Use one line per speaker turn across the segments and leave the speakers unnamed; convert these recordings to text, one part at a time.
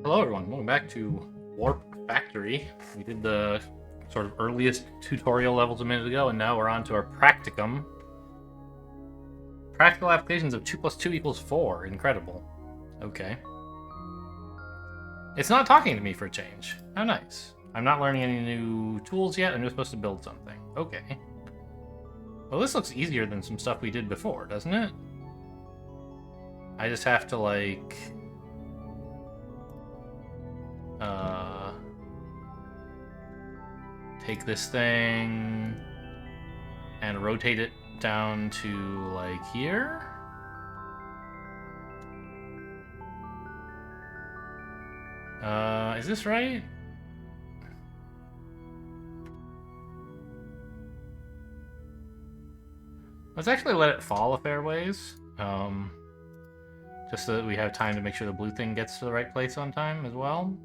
Hello everyone, welcome back to Warp Factory. We did the sort of earliest tutorial levels a minute ago, and now we're on to our practicum. Practical applications of 2 plus 2 equals 4. Incredible. Okay. It's not talking to me for a change. How nice. I'm not learning any new tools yet, I'm just supposed to build something. Okay. Well, this looks easier than some stuff we did before, doesn't it? I just have to, like... take this thing and rotate it down to like here. Is this right? Let's actually let it fall a fair ways. Just so that we have time to make sure the blue thing gets to the right place on time as well.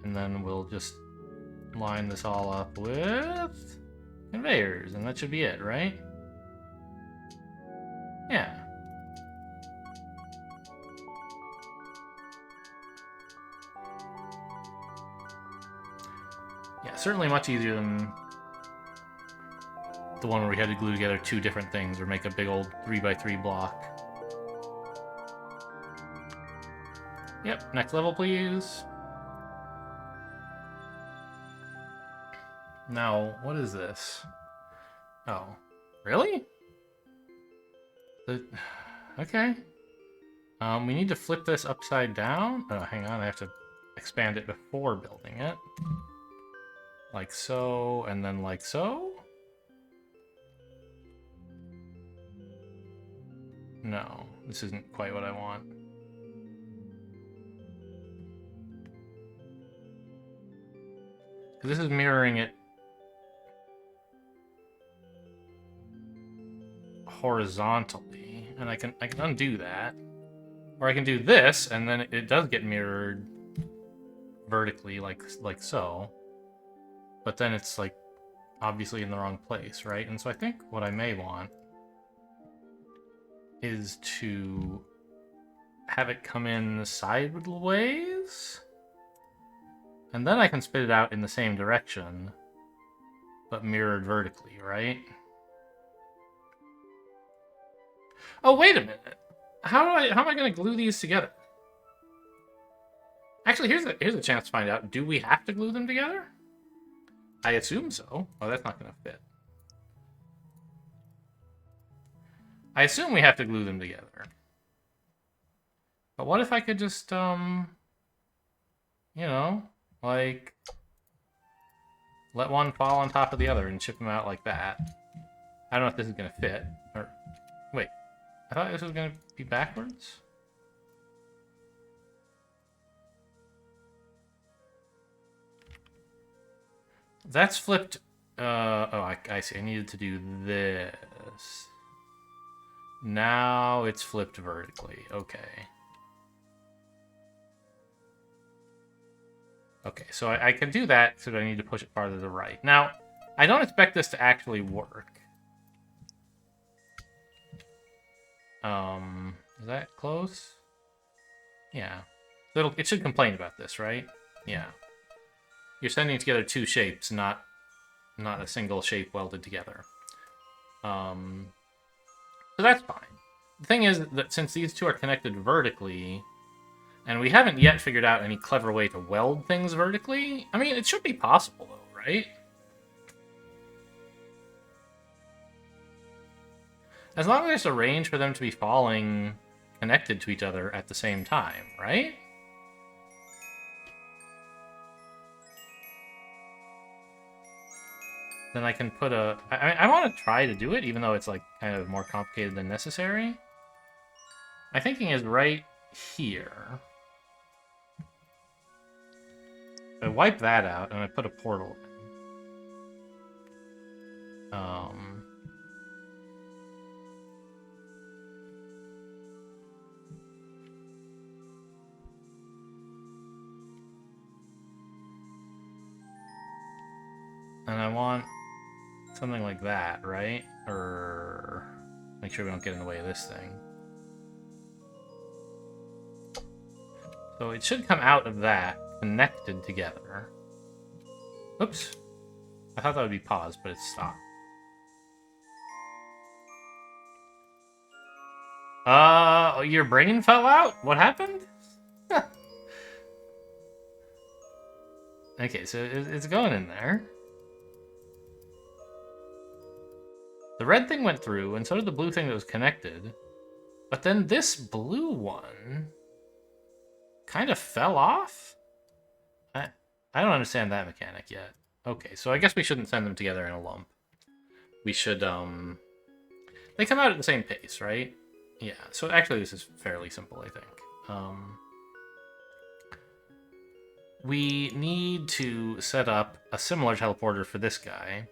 And then we'll just line this all up with conveyors, and that should be it, right? Yeah. Yeah, certainly much easier than the one where we had to glue together two different things or make a big old 3x3 block. Yep, next level, please. Now, what is this? Oh, really? Okay. We need to flip this upside down. Oh, hang on, I have to expand it before building it. Like so, and then like so? No, this isn't quite what I want. This is mirroring it horizontally, and I can undo that, or I can do this, and then it does get mirrored vertically, like so. But then it's like obviously in the wrong place, right? And so I think what I may want is to have it come in sideways, and then I can spit it out in the same direction, but mirrored vertically, right? Oh, wait a minute. How am I going to glue these together? Actually, here's a chance to find out. Do we have to glue them together? I assume so. Oh, that's not going to fit. I assume we have to glue them together. But what if I could just, you know, like, let one fall on top of the other and ship them out like that? I don't know if this is going to fit. Or, wait. I thought this was going to be backwards? That's flipped. Oh, I see. I needed to do this. Now it's flipped vertically. Okay. Okay, so I can do that, so I need to push it farther to the right. Now, I don't expect this to actually work. Is that close? Yeah. It should complain about this, right? Yeah. You're sending together two shapes, not a single shape welded together. So that's fine. The thing is that since these two are connected vertically, and we haven't yet figured out any clever way to weld things vertically, I mean, it should be possible, though, right? As long as there's a range for them to be falling connected to each other at the same time, right? Then I can put a... I want to try to do it, even though it's like kind of more complicated than necessary. My thinking is right here. I wipe that out, and I put a portal in. And I want something like that, right? Or make sure we don't get in the way of this thing. So it should come out of that, connected together. Oops. I thought that would be paused, but it's stopped. Your brain fell out? What happened? Okay, so it's going in there. The red thing went through, and so did the blue thing that was connected. But then this blue one kind of fell off? I don't understand that mechanic yet. Okay, so I guess we shouldn't send them together in a lump. We should, they come out at the same pace, right? Yeah, so actually this is fairly simple, I think. We need to set up a similar teleporter for this guy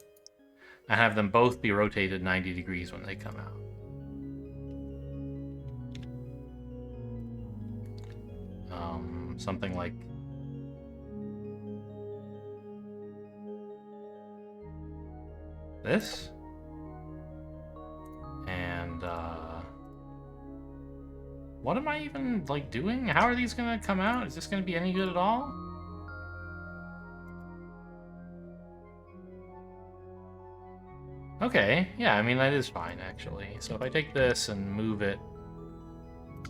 and have them both be rotated 90 degrees when they come out. Something like this. And, what am I even, like, doing? How are these gonna come out? Is this gonna be any good at all? Okay, yeah, I mean, that is fine, actually. So if I take this and move it,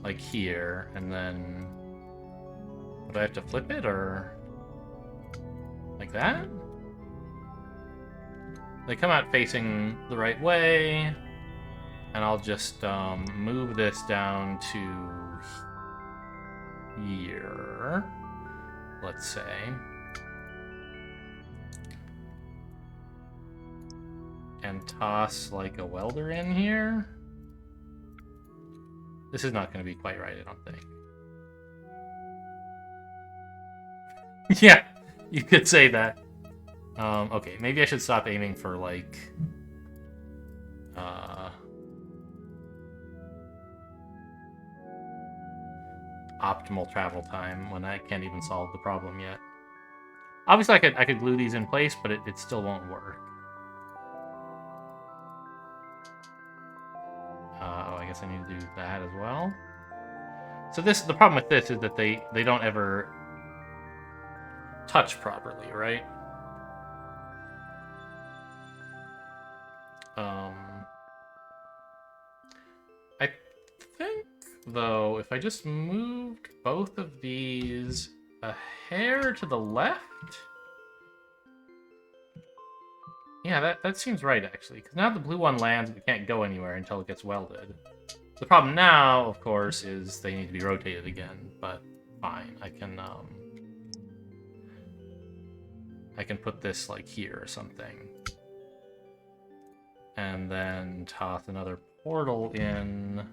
like, here, and then... Would I have to flip it, or... like that? They come out facing the right way, and I'll just move this down to here, let's say. And toss like a welder in here. This is not going to be quite right, I don't think. Yeah, you could say that. Okay, maybe I should stop aiming for, like, optimal travel time when I can't even solve the problem yet. Obviously, I could glue these in place, but it still won't work. Oh, I guess I need to do that as well. So the problem with this is that they don't ever touch properly, right? I think, though, if I just moved both of these a hair to the left... Yeah, that seems right, actually. Because now the blue one lands, but can't go anywhere until it gets welded. The problem now, of course, is they need to be rotated again, but fine. I can put this, like, here or something. And then toss another portal in...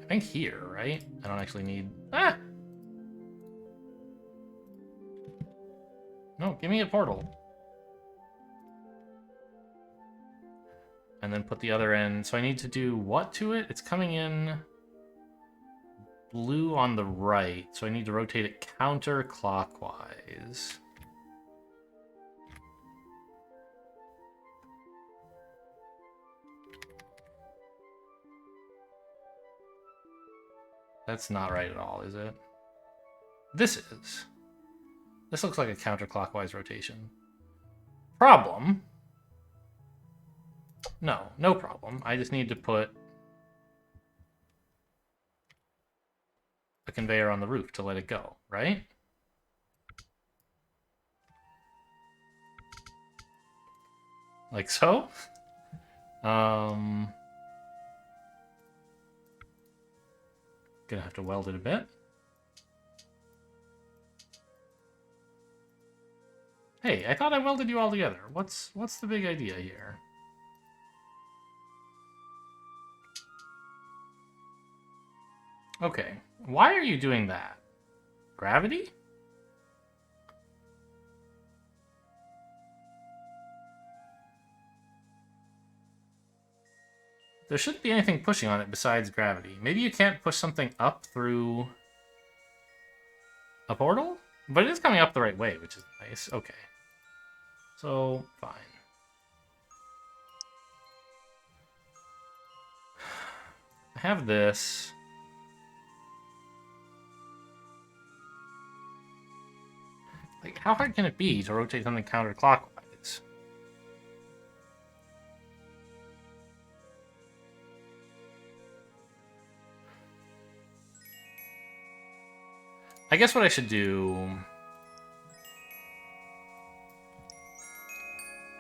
I think here, right? I don't actually need... Ah! No, give me a portal. And then put the other in. So I need to do what to it? It's coming in blue on the right. So I need to rotate it counterclockwise. That's not right at all, is it? This is. This looks like a counterclockwise rotation. Problem? No problem. I just need to put a conveyor on the roof to let it go, right? Like so? Gonna have to weld it a bit. Hey, I thought I welded you all together. What's the big idea here? Okay, why are you doing that? Gravity? There shouldn't be anything pushing on it besides gravity. Maybe you can't push something up through a portal? But it is coming up the right way, which is nice. Okay. So, fine. I have this. Like, how hard can it be to rotate something counterclockwise? I guess what I should do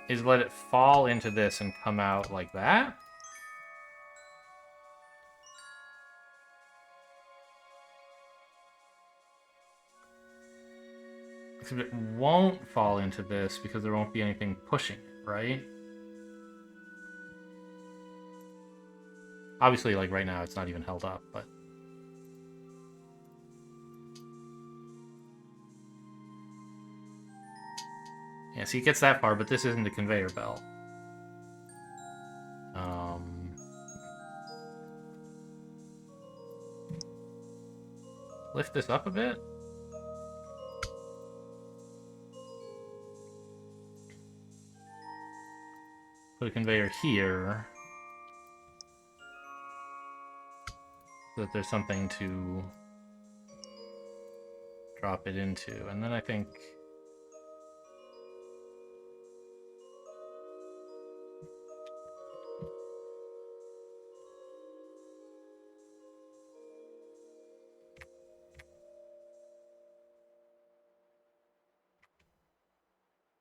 is let it fall into this and come out like that. Except it won't fall into this because there won't be anything pushing it, right? Obviously, like right now, it's not even held up, but... Yeah, see, it gets that far, but this isn't the conveyor belt. Lift this up a bit. Put a conveyor here. So that there's something to drop it into. And then I think...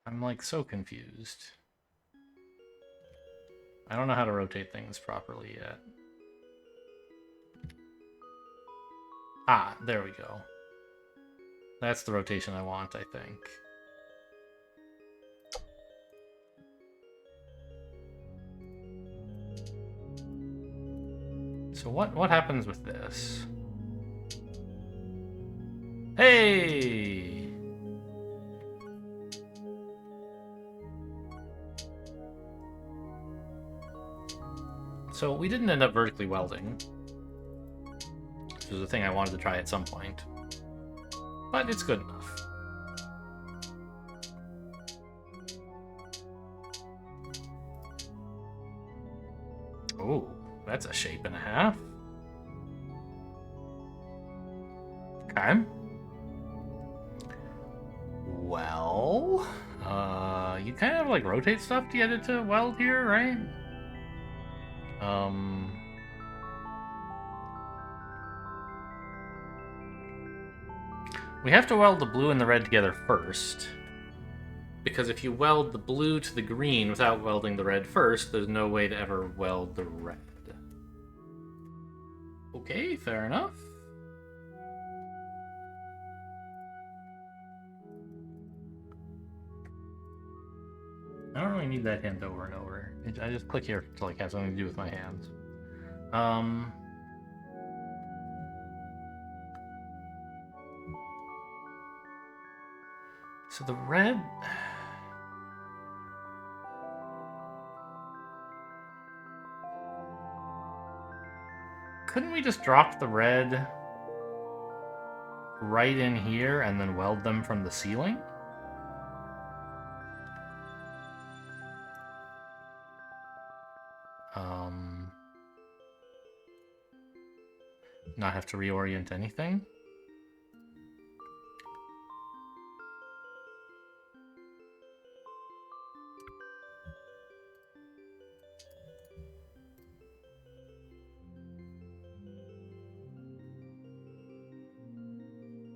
I'm like so confused. I don't know how to rotate things properly yet. Ah, there we go. That's the rotation I want, I think. So what happens with this? Hey! So we didn't end up vertically welding. This was a thing I wanted to try at some point. But it's good enough. Oh, that's a shape and a half. Okay. Well, you kind of like rotate stuff to get it to weld here, right? We have to weld the blue and the red together first. Because if you weld the blue to the green without welding the red first, there's no way to ever weld the red. Okay, fair enough. I don't really need that hint over and over. I just click here to like have something to do with my hands. So the red... Couldn't we just drop the red right in here and then weld them from the ceiling? Not have to reorient anything?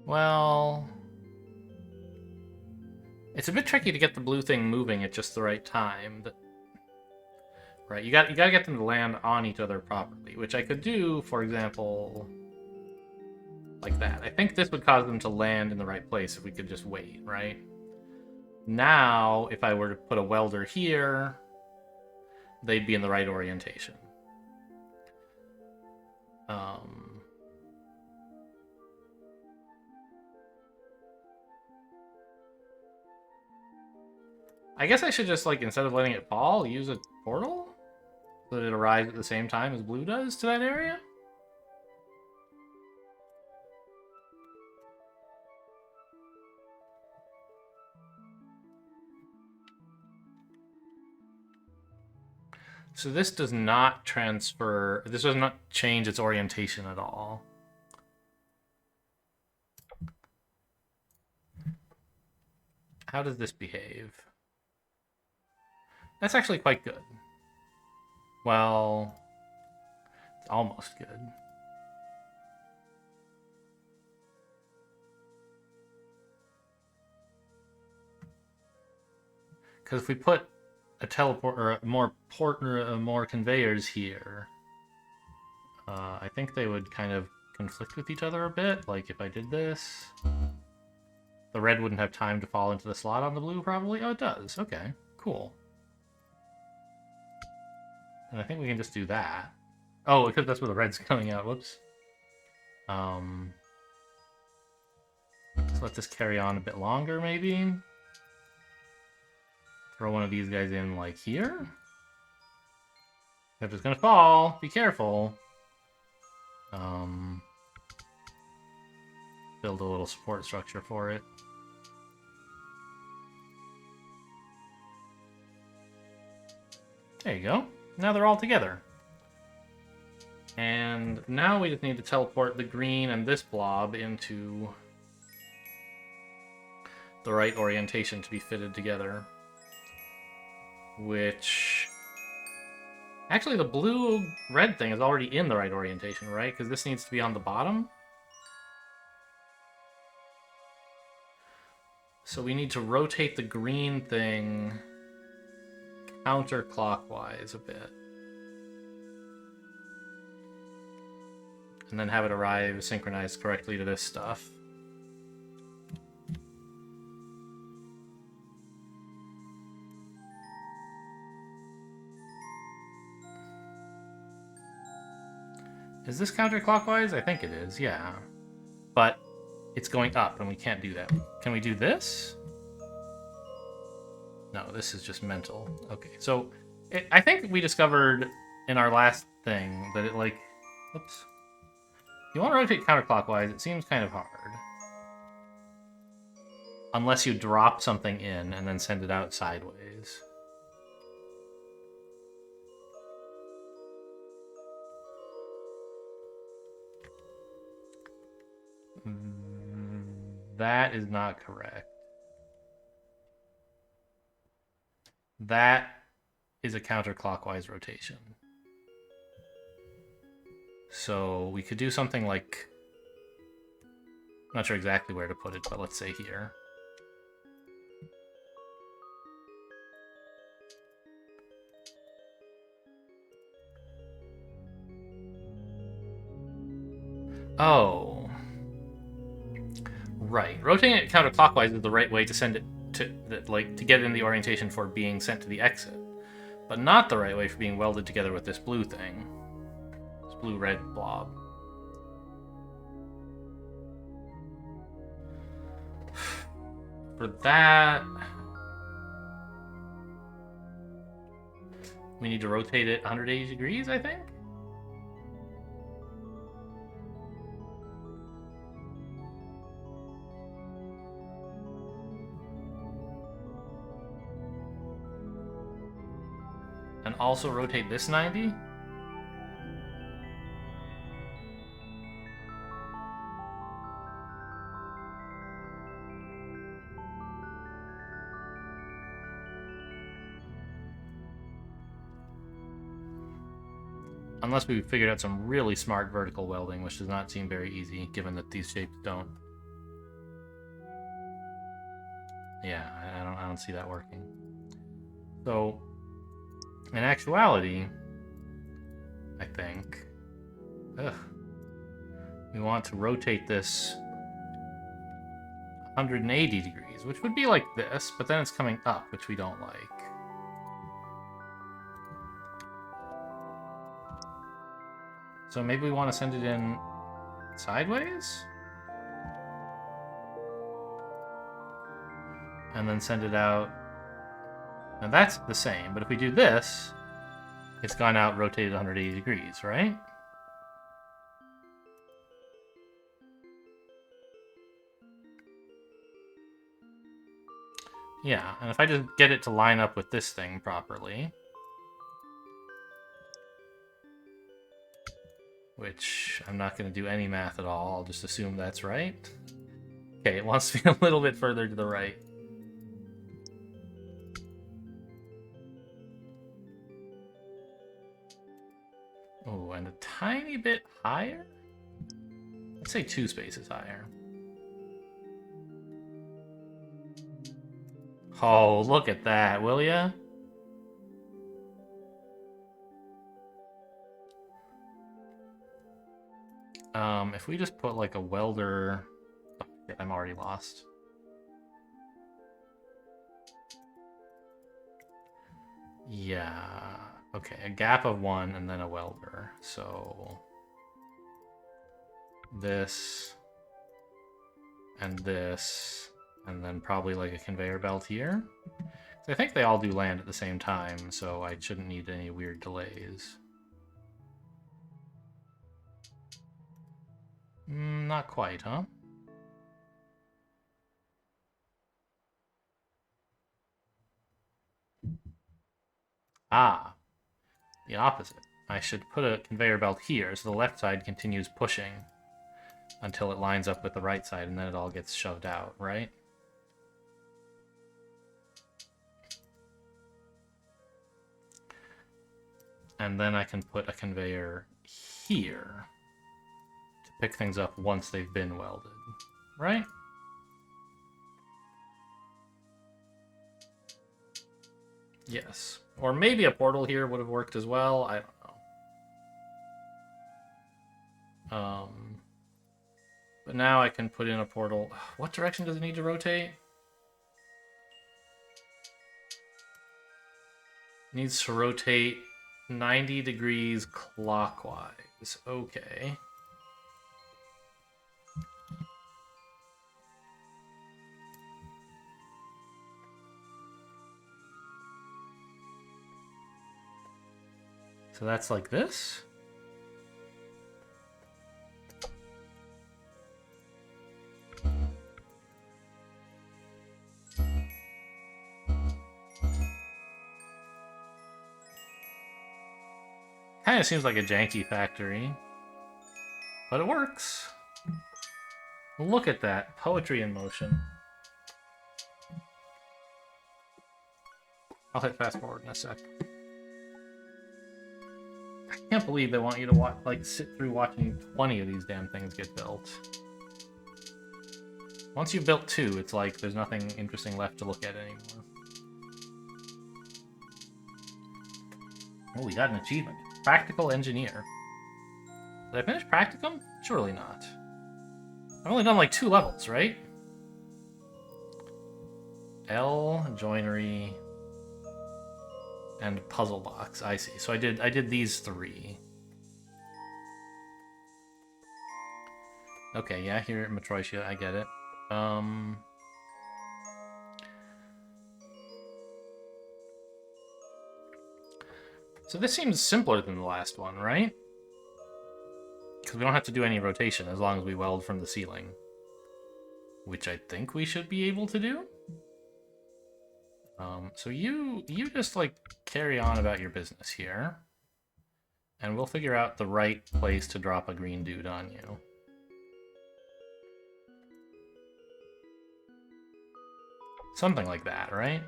Well, it's a bit tricky to get the blue thing moving at just the right time. Right, you gotta get them to land on each other properly, which I could do, for example, like that. I think this would cause them to land in the right place if we could just wait, right? Now, if I were to put a welder here, they'd be in the right orientation. I guess I should just, like, instead of letting it fall, use a portal? So that it arrives at the same time as blue does to that area? So this does not transfer, this does not change its orientation at all. how does this behave? That's actually quite good. Well, it's almost good. Because if we put a teleport or more conveyors here, I think they would kind of conflict with each other a bit. Like if I did this, the red wouldn't have time to fall into the slot on the blue, probably. Oh, it does. Okay, cool. And I think we can just do that. Oh, because that's where the red's coming out. Whoops. Let's let this carry on a bit longer, maybe. Throw one of these guys in, like, here. If it's gonna fall, be careful. Build a little support structure for it. There you go. Now they're all together. And now we just need to teleport the green and this blob into the right orientation to be fitted together. Which... Actually, the blue-red thing is already in the right orientation, right? Because this needs to be on the bottom. So we need to rotate the green thing counterclockwise a bit. And then have it arrive synchronized correctly to this stuff. Is this counterclockwise? I think it is, yeah. But it's going up, and we can't do that. Can we do this? No, this is just mental. Okay, so I think we discovered in our last thing that it, like... Oops. If you want to rotate counterclockwise, it seems kind of hard. Unless you drop something in and then send it out sideways. That is not correct. That is a counterclockwise rotation. So we could do something like... I'm not sure exactly where to put it, but let's say here. Oh. Right. Rotating it counterclockwise is the right way to send it to get it in the orientation for being sent to the exit. But not the right way for being welded together with this blue thing. This blue-red blob. For that... we need to rotate it 180 degrees, I think? And also rotate this 90? Unless we figured out some really smart vertical welding, which does not seem very easy, given that these shapes don't. Yeah, I don't see that working. So, in actuality, I think, we want to rotate this 180 degrees, which would be like this, but then it's coming up, which we don't like. So maybe we want to send it in sideways? And then send it out. Now that's the same, but if we do this, it's gone out rotated 180 degrees, right? Yeah, and if I just get it to line up with this thing properly, which I'm not going to do any math at all, I'll just assume that's right. Okay, it wants to be a little bit further to the right. Oh, and a tiny bit higher? Let's say 2 spaces higher. Oh, look at that, will ya? If we just put like a welder... Oh, shit, I'm already lost. Yeah. Okay, a gap of 1 and then a welder. So... this... and this... and then probably like a conveyor belt here. So I think they all do land at the same time, so I shouldn't need any weird delays. Not quite, huh? Ah, the opposite. I should put a conveyor belt here so the left side continues pushing until it lines up with the right side, and then it all gets shoved out, right? And then I can put a conveyor here to pick things up once they've been welded, right? Yes. Or maybe a portal here would have worked as well. I don't know. But now I can put in a portal. What direction does it need to rotate? It needs to rotate 90 degrees clockwise. Okay. So that's like this. Kind of seems like a janky factory, but it works. Look at that. Poetry in motion. I'll hit fast forward in a sec. I can't believe they want you to watch, like, sit through watching 20 of these damn things get built. Once you've built 2, it's like there's nothing interesting left to look at anymore. Oh, we got an achievement. Practical engineer. Did I finish practicum? Surely not. I've only done like 2 levels, right? L, joinery, and puzzle box. I see. So I did these 3. Okay, yeah, here at Matroisia, I get it. So this seems simpler than the last one, right? Because we don't have to do any rotation as long as we weld from the ceiling. Which I think we should be able to do. So you just, like, carry on about your business here. And we'll figure out the right place to drop a green dude on you. Something like that, right?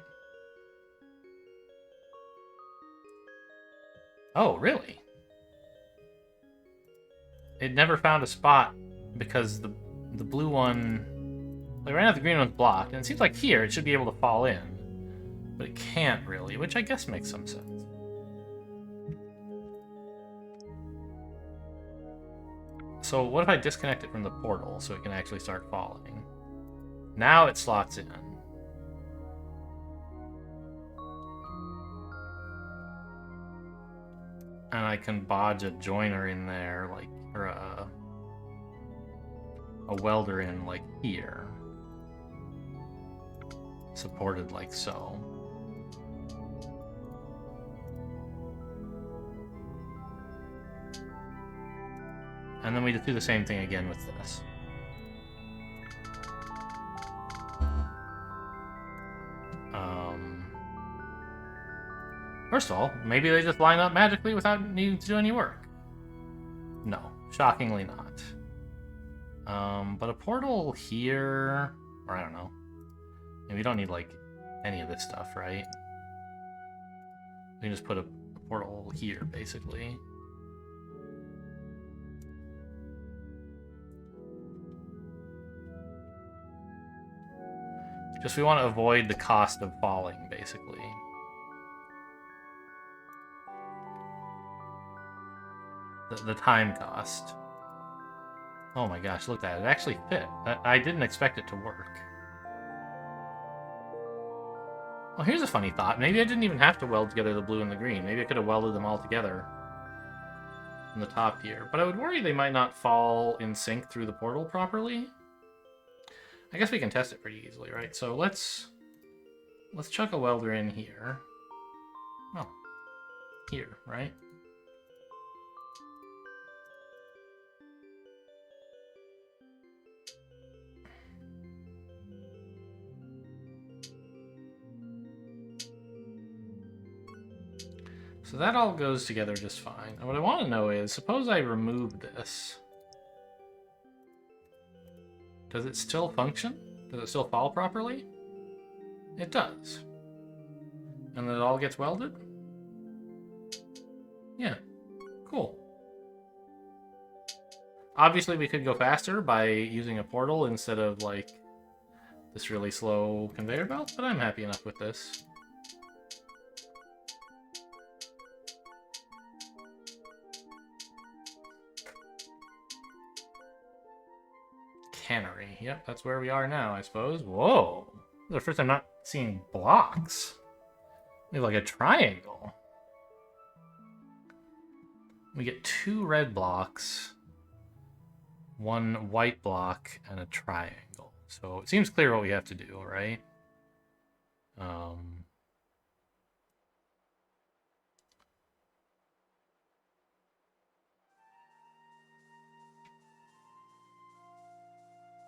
Oh, really? It never found a spot because the blue one... Like, right now the green one's blocked, and it seems like here it should be able to fall in. But it can't really, which I guess makes some sense. So what if I disconnect it from the portal so it can actually start falling? Now it slots in. And I can bodge a joiner in there, like, or a welder in, like, here. Supported like so. And then we just do the same thing again with this. First of all, maybe they just line up magically without needing to do any work. No, shockingly not. But a portal here, or I don't know. And we don't need, like, any of this stuff, right? We can just put a portal here, basically. Just we want to avoid the cost of falling, basically. The time cost. Oh my gosh, look at it. It actually fit. I didn't expect it to work. Well, here's a funny thought. Maybe I didn't even have to weld together the blue and the green. Maybe I could have welded them all together in the top here. But I would worry they might not fall in sync through the portal properly. I guess we can test it pretty easily, right? So let's chuck a welder in here. Oh, here, right? So that all goes together just fine. And what I want to know is, suppose I remove this. Does it still function? Does it still fall properly? It does. And then it all gets welded? Yeah. Cool. Obviously, we could go faster by using a portal instead of, like, this really slow conveyor belt, but I'm happy enough with this. Cannery. Yep, that's where we are now, I suppose. Whoa! This is the first time I'm not seeing blocks. We have like a triangle. We get 2 red blocks, 1 white block, and a triangle. So it seems clear what we have to do, right?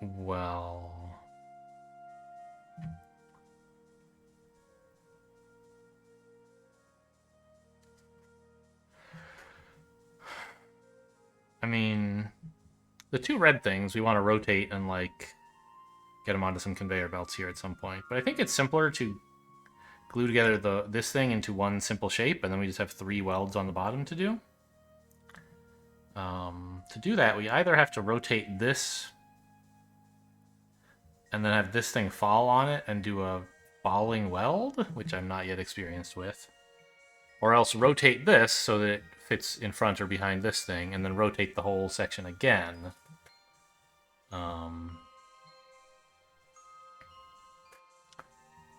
Well... I mean, the 2 red things we want to rotate and, like, get them onto some conveyor belts here at some point. But I think it's simpler to glue together this thing into one simple shape, and then we just have 3 welds on the bottom to do. To do that, we either have to rotate this and then have this thing fall on it and do a falling weld, which I'm not yet experienced with. Or else rotate this so that it fits in front or behind this thing, and then rotate the whole section again.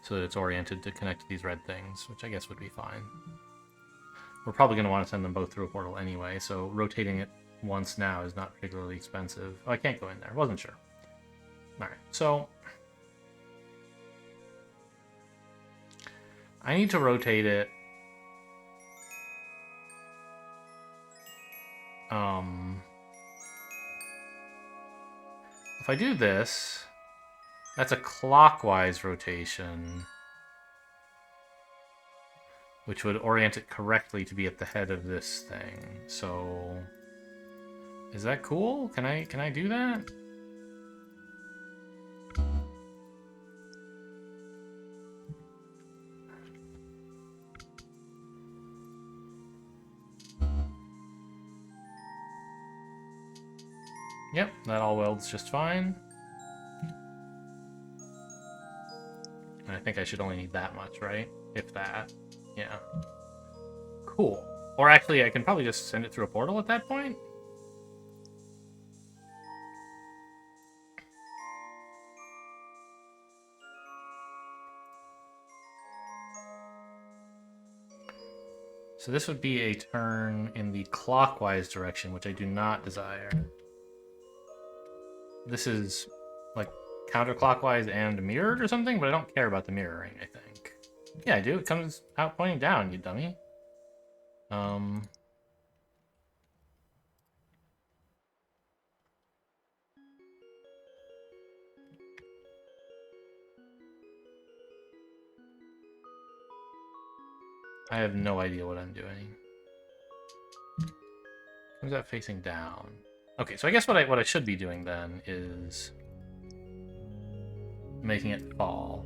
So that it's oriented to connect to these red things, which I guess would be fine. We're probably going to want to send them both through a portal anyway, so rotating it once now is not particularly expensive. Oh, I can't go in there. Wasn't sure. Alright, so... I need to rotate it... If I do this, that's a clockwise rotation, which would orient it correctly to be at the head of this thing. So, is that cool? Can I do that? Yep, that all welds just fine. And I think I should only need that much, right? If that. Yeah. Cool. Or actually, I can probably just send it through a portal at that point. So this would be a turn in the clockwise direction, which I do not desire. This is, like, counterclockwise and mirrored or something, but I don't care about the mirroring, I think. Yeah, I do. It comes out pointing down, you dummy. I have no idea what I'm doing. Comes out facing down. Okay, so I guess what I should be doing then is making it fall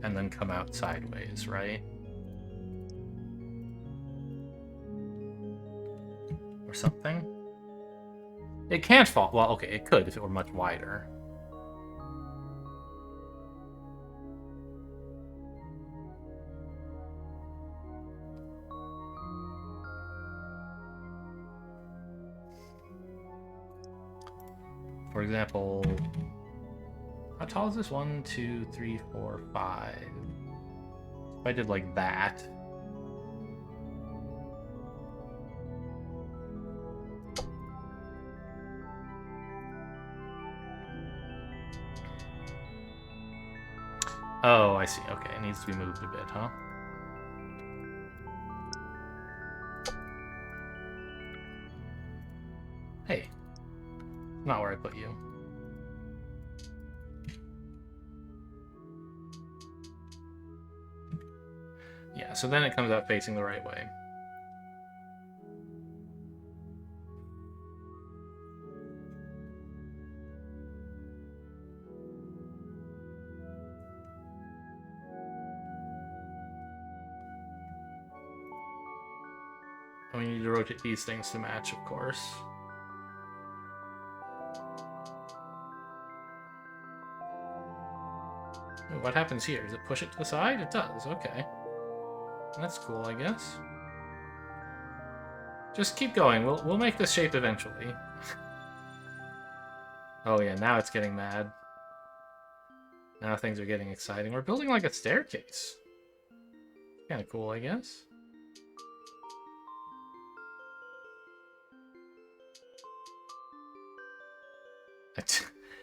and then come out sideways, right? Or something. It can't fall. Well, okay, it could if it were much wider. For example, how tall is this? 1, 2, 3, 4, 5. If I did like that. Oh, I see. Okay, it needs to be moved a bit, huh? Hey, not where I put you. Yeah, so then it comes out facing the right way. And we need to rotate these things to match, of course. Ooh, what happens here? Does it push it to the side? It does, okay. That's cool, I guess. Just keep going. We'll make this shape eventually. Oh yeah, now it's getting mad. Now things are getting exciting. We're building like a staircase. Kind of cool, I guess.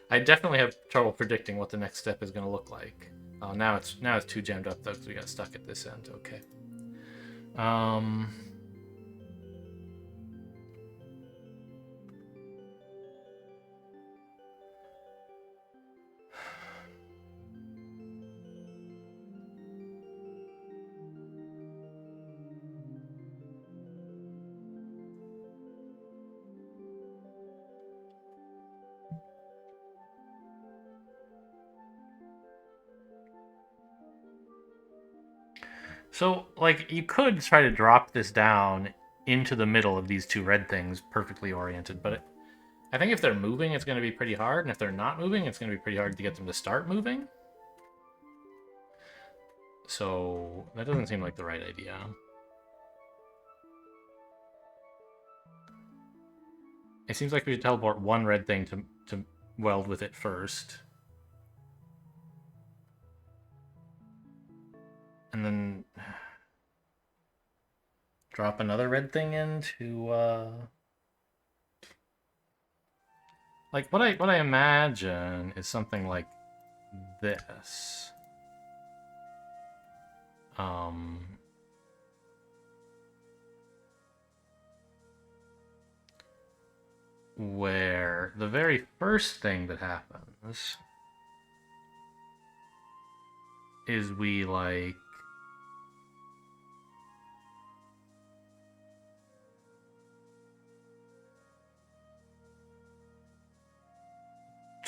I definitely have trouble predicting what the next step is going to look like. Oh, now it's too jammed up though because we got stuck at this end. Okay. So, like, you could try to drop this down into the middle of these two red things, perfectly oriented, but I think if they're moving, it's going to be pretty hard, and if they're not moving, it's going to be pretty hard to get them to start moving. So, that doesn't seem like the right idea. It seems like we should teleport one red thing to weld with it first. And then drop another red thing into like what I imagine is something like this. Where the very first thing that happens is we like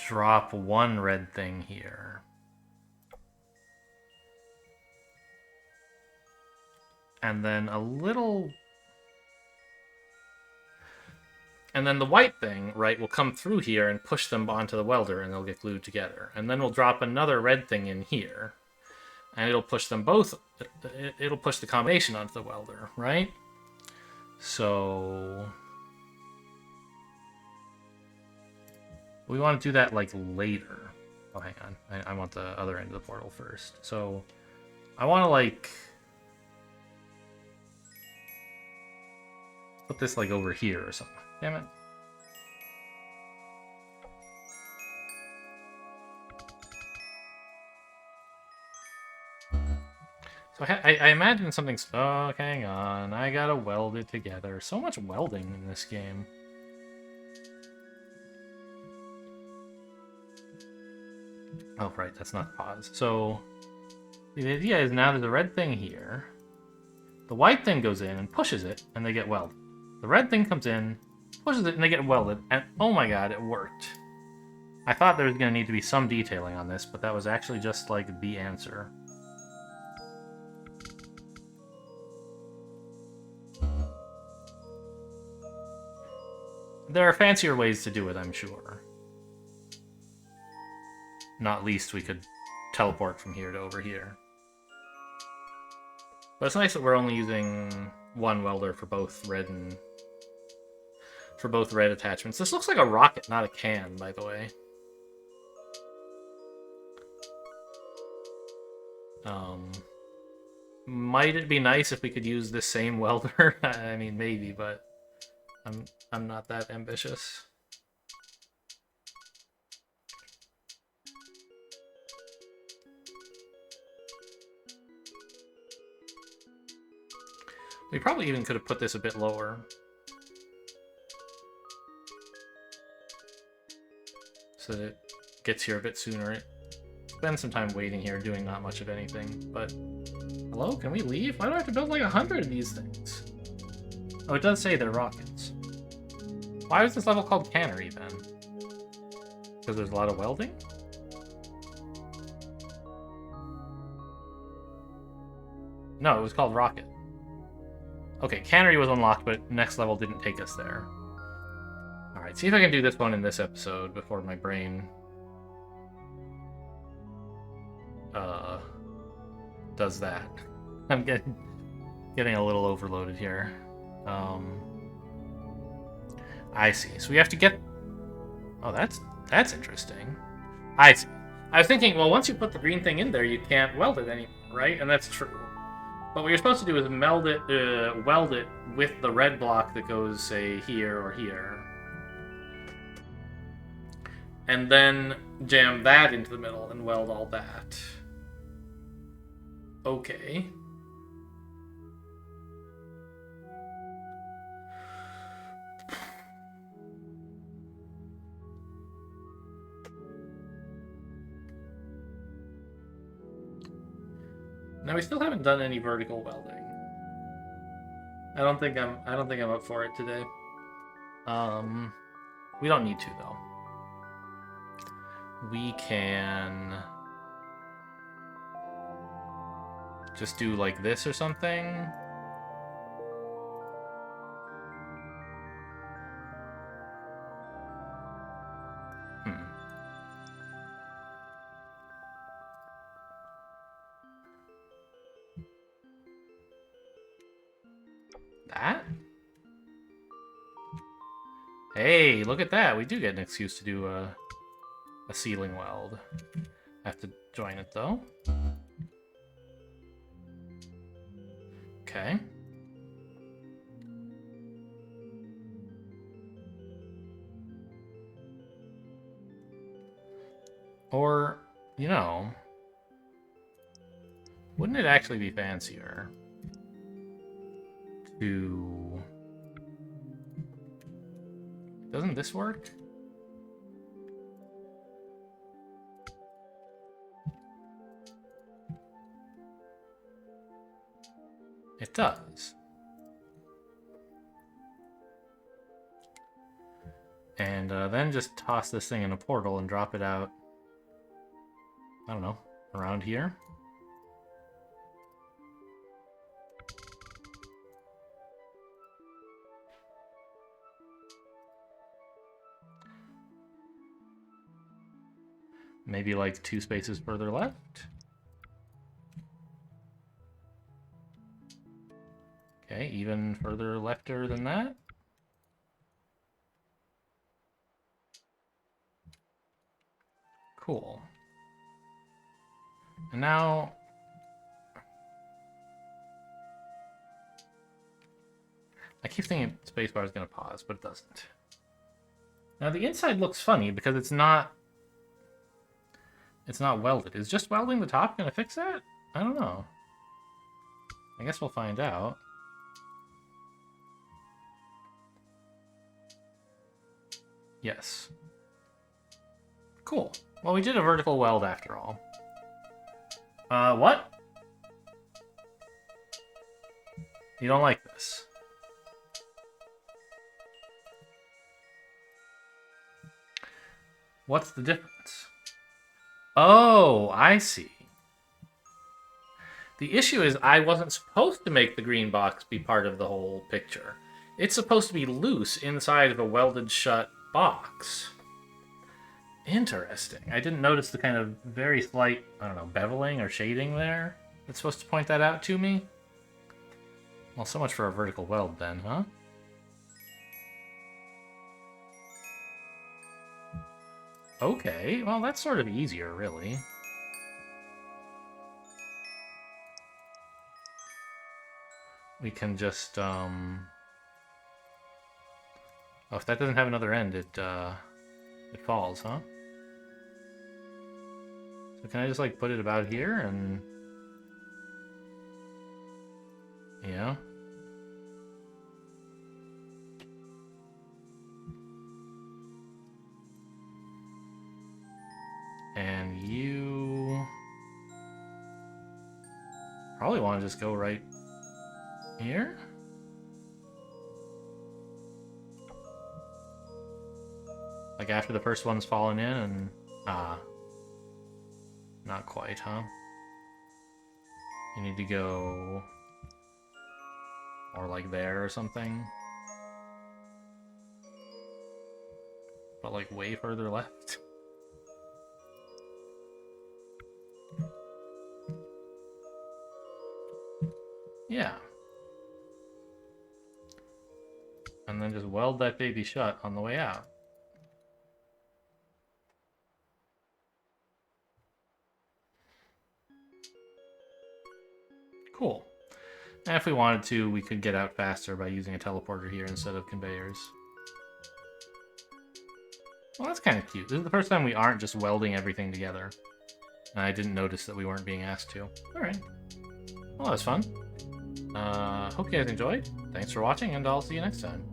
drop one red thing here. And then a little... And then the white thing, right, will come through here and push them onto the welder, and they'll get glued together. And then we'll drop another red thing in here, and it'll push them both... It'll push the combination onto the welder, right? So... we want to do that, like, later. Oh, hang on. I want the other end of the portal first. So, I want to, like... put this, like, over here or something. Damn it. So I imagine something's... oh, hang on. I gotta weld it together. So much welding in this game. Oh, right. That's not pause. So, the idea is now there's a red thing here. The white thing goes in and pushes it, and they get welded. The red thing comes in, pushes it, and they get welded. And oh my god, it worked. I thought there was going to need to be some detailing on this, but that was actually just like the answer. There are fancier ways to do it, I'm sure. Not least we could teleport from here to over here. But it's nice that we're only using one welder for both red and... for both red attachments. This looks like a rocket, not a can, by the way. Might it be nice if we could use the same welder? I mean, maybe, but I'm not that ambitious. We probably even could have put this a bit lower. So that it gets here a bit sooner. Spend some time waiting here, doing not much of anything, but... Hello? Can we leave? Why do I have to build like 100 of these things? Oh, it does say they're rockets. Why was this level called Cannery, then? Because there's a lot of welding? No, it was called Rocket. Okay, Cannery was unlocked, but next level didn't take us there. Alright, see if I can do this one in this episode before my brain... does that. I'm getting a little overloaded here. I see. So we have to get... Oh, that's interesting. I see. I was thinking, well, once you put the green thing in there, you can't weld it anymore, right? And that's true. But what you're supposed to do is weld it with the red block that goes, say, here or here. And then jam that into the middle and weld all that. Okay. Now we still haven't done any vertical welding. I don't think I'm up for it today. We don't need to though. We can just do like this or something. That? Hey, look at that. We do get an excuse to do a ceiling weld. I have to join it though. Okay. Or, you know, wouldn't it actually be fancier to... Doesn't this work? It does. And then just toss this thing in a portal and drop it out, I don't know, around here. Maybe like 2 spaces further left. Okay, even further lefter than that. Cool. And now... I keep thinking spacebar is going to pause, but it doesn't. Now the inside looks funny because it's not welded. Is just welding the top going to fix that? I don't know. I guess we'll find out. Yes. Cool. Well, we did a vertical weld after all. What? You don't like this? What's the difference? Oh, I see. The issue is I wasn't supposed to make the green box be part of the whole picture. It's supposed to be loose inside of a welded shut box. Interesting. I didn't notice the kind of very slight, I don't know, beveling or shading there. It's supposed to point that out to me? Well, so much for a vertical weld then, huh? Okay, well, that's sort of easier, really. We can just, Oh, if that doesn't have another end, it falls, huh? So can I just, like, put it about here and... Yeah. And you... Probably want to just go right here? Like after the first one's fallen in and... Not quite, huh? You need to go... Or like there or something. But like way further left. Yeah. And then just weld that baby shut on the way out. Cool. And if we wanted to, we could get out faster by using a teleporter here instead of conveyors. Well, that's kind of cute. This is the first time we aren't just welding everything together. And I didn't notice that we weren't being asked to. Alright. Well, that was fun. Hope you guys enjoyed. Thanks for watching, and I'll see you next time.